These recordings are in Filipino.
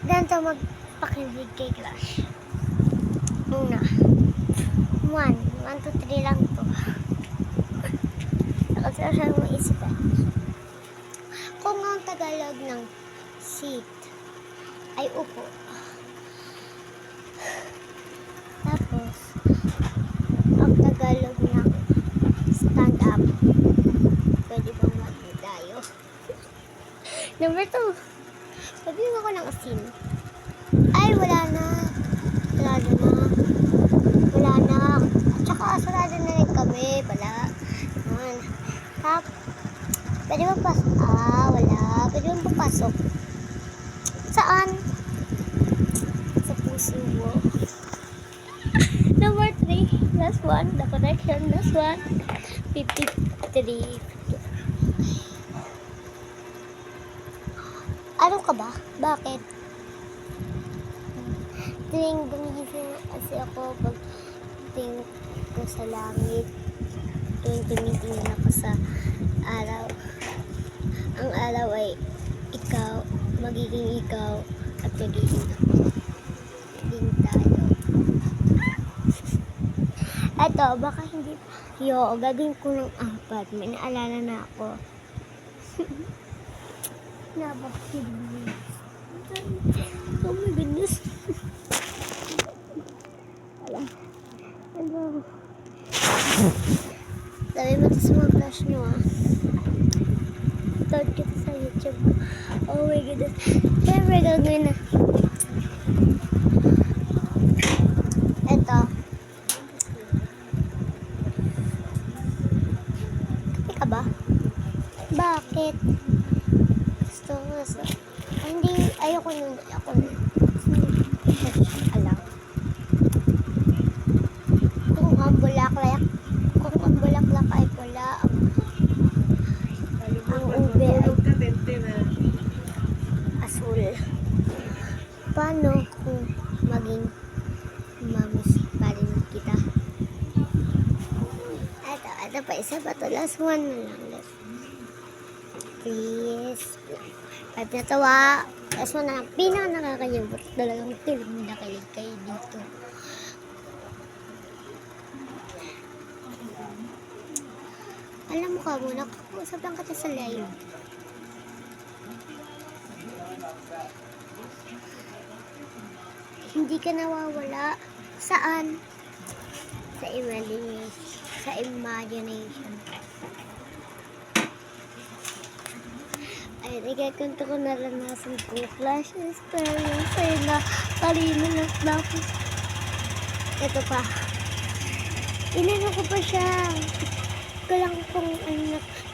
Ganito magpakilig kay Clash. Una. 1, 2, 3 lang to. Kasi siya mong isipin. Kung ang Tagalog ng seat ay upo. Tapos, ang Tagalog ng stand up. Pwede bang tayo? Number 2. Sabihin ako ng asin. Ay, wala na. Sarado na. Wala na. At saka, sarado na rin kami. Wala. Yan. Tap. Pwede ba pasok? Wala. Pwede ba papasok? Saan? Sa puso mo. Number 3. Last one. The connection. Last one. 53. Ano ka ba? Bakit? Tuwing gumigising kasi ako pag tingin ko sa langit, tuwing tumitingin ako sa araw, ang araw ay ikaw, magiging ikaw, at magiging ako. Magiging tayo. Eto, baka hindi, gagawin ko ng 4. May naalala na ako. Napakasibig. Oh my goodness. Wala. Ano? Sabi mo ito sa mga crush nyo Tawad kita sa YouTube. Oh my goodness. Siyempre gagawin na. Eto. Kapi ka ba? Bakit? Hindi, ayoko nun. Alam. Kung ang bulaklak ay pula, ang ube ay asul. Paano kung maging mamis pa rin kita? Ito pa, isa pa to. Last one na lang. Please. 5 na tawa. Last one na lang. Pinaka-nakakayabot. Talagang kilig na kilig kayo dito. Alam mo ka muna, kakausap lang kita sa live. Hindi ka nawawala. Saan? Sa imagination. Sa imagination. Ay, nagkakunto ko naranasan ko. Flash experience. Ay, kanina na tapos. Ito pa. Inano ko pa siya. Lang kung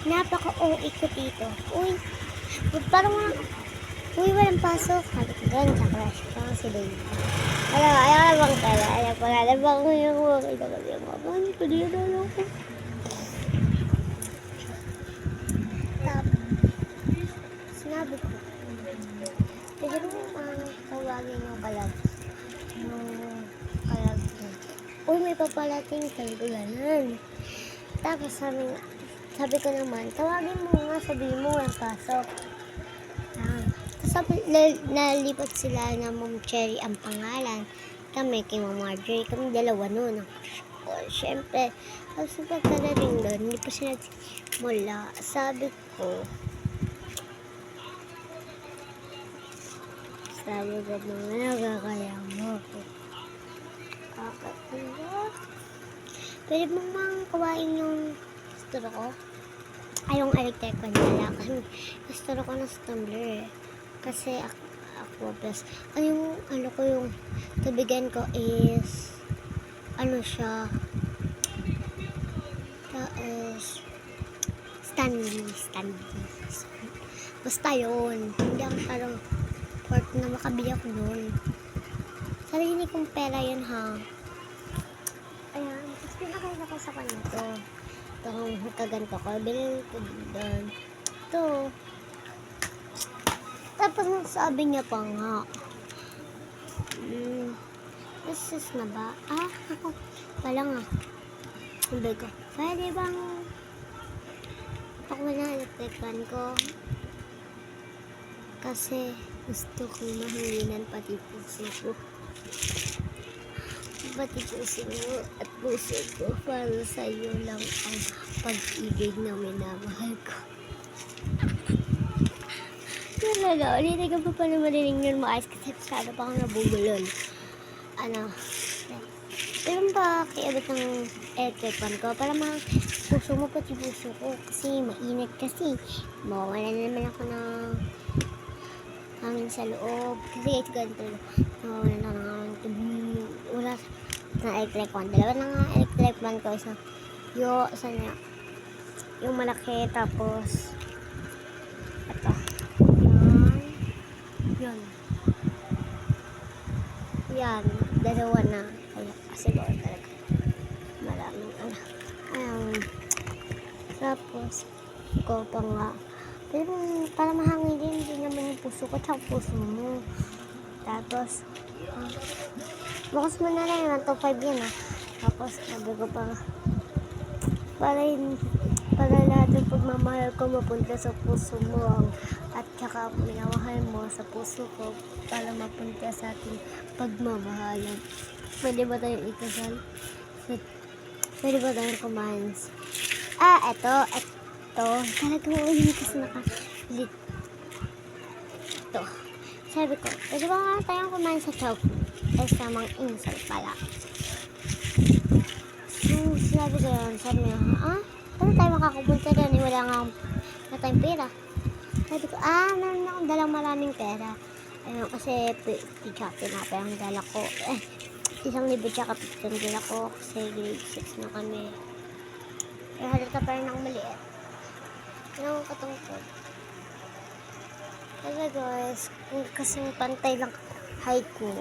napaka-OA ko dito. Uy, parang walang pasok. Sabi ko doon, sa crush ko si Dave. Ayaw bang pala. Ayaw pala. Ayaw bang yung makita ko yung mga. Hindi na lang ko. Sinabi ko. Pwede mo tawagin yung kalag. Uy, may papalating. Sabi ko ganun. Tapos sabi ko naman, tawagin mo nga, sabihin mo walang pasok. Tapos nalipat sila na Mom Cherry ang pangalan. Kami kay Mom Marjorie, kami dalawa noon. Siyempre, tapos pagkarating doon, hindi pa sila mula. Sabi ko mga nagkakaya mo ako. Pwede mo mang kawain yung gusto ko? Ay, yung electric ko nila. Kasi gusto ko ng tumbler Kasi ako plus. Ay, yung yung tubigan ko is siya. Stanley. Basta yun. Hindi ako parang port na makabili ako nun. Sarili kong pera yun ha. Ayan, tapos pinakita ko sa kanya to. Ito ang kaganto ko. Bilhin ko doon. Ito. Tapos sabi niya pa nga. This is na ba? Ako. Wala nga. Sabi ko, pwede bang pakuha na electrican ko? Kasi Gusto kong mahanginan pati puso ko. Pati puso mo at puso ko. Para sa'yo lang ang pag-ibig na minamahal ko. Talaga, ulitin ko pa paano marinig yun maayos kasi masyado pa akong nabubulol. Pero ba kiabot ng electric fan ko para puso mo pati puso ko kasi mainit kasi. Mawawala na naman ako ng hangin sa loob. Kasi guys, ganito. Mawawala na ng hangin. Wala na electric fan. Dalawa na nga electric fan ko. Yung malaki tapos ito. Yan, dalawa na. Kaya kasi bawal talaga. Maraming tapos, ko pa nga. Pero para mahangin din, hindi naman yung puso ko, tsaka puso mo. Tapos, bukas mo na lang, 1-5 yan Tapos, sabi ko pa, para lahat ng pagmamahal ko mapunta sa puso mo at saka minamahal mo sa puso ko para mapunta sa ating pagmamahalan. Pwede ba tayong ikasal? Pwede ba tayong kumain? Ito. Talagang ulit kasi nakalit. Ito. Sabi ko, pwede ba nga tayong kumain sa chow? Sa mga insal pala. So, sabi ko yun, sabi niya, paano tayo makakapunta doon? Wala nga tayong pera. Sabi ko, meron akong dalang maraming pera. Ayun, kasi pichapin na pa yung dala ko. 1,000 tsaka 15 dala ko kasi grade 6 na kami. Pero halata pa rin akong maliit. Yun ang katungkod. Kasi guys, kasi pantay lang height ko.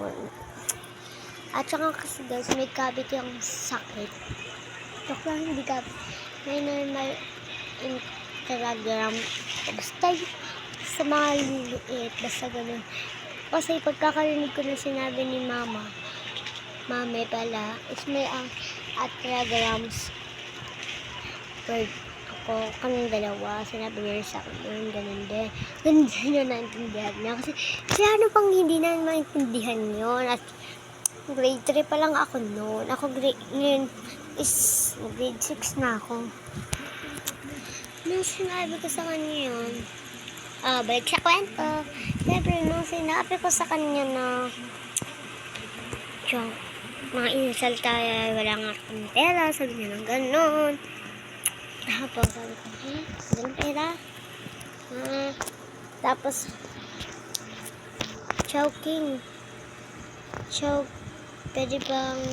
At saka kasi guys, may kabit yung sakit. Tok lang, hindi kabit. May normal Instagram. Basta sa mga liliit. Basta ganun. Kasi pagkakarinig ko na sinabi ni Mami pala, is may atrograms. Word ako, kaming dalawa. Sinabi niya sa akin, ganun din. Ganun din yun naintindihan niya. Kasi ano pang hindi na maintindihan yun. At grade 3 pa lang ako noon. Ngayon is grade 6 na ako. Nung sinabi ko sa kanya yun, balik sa kwento. Siyempre, nung sinabi ko sa kanya na mga insal tayo, wala nga akong pera, sabi niya ng gano'n. Tapos, sabi ko, walang pera. Tapos, choking. Pwede bang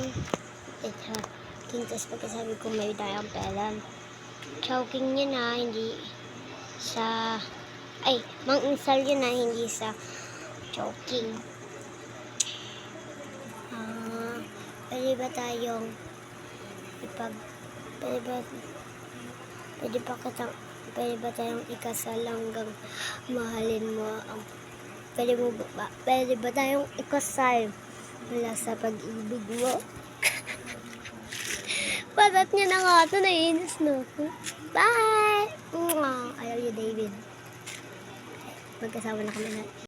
tapos pagkasabi ko may dayang pera. Choking niya na, hindi sa mang-insal yun na, hindi sa choking. Pwede ba tayong pwede ba tayong ikasal hanggang mahalin mo ang pwede ba tayong ikasal mula sa pag-ibig mo? Patat niya na nga ito, naiinis na ako. Bye! I love you, David. Magkasama na kami na.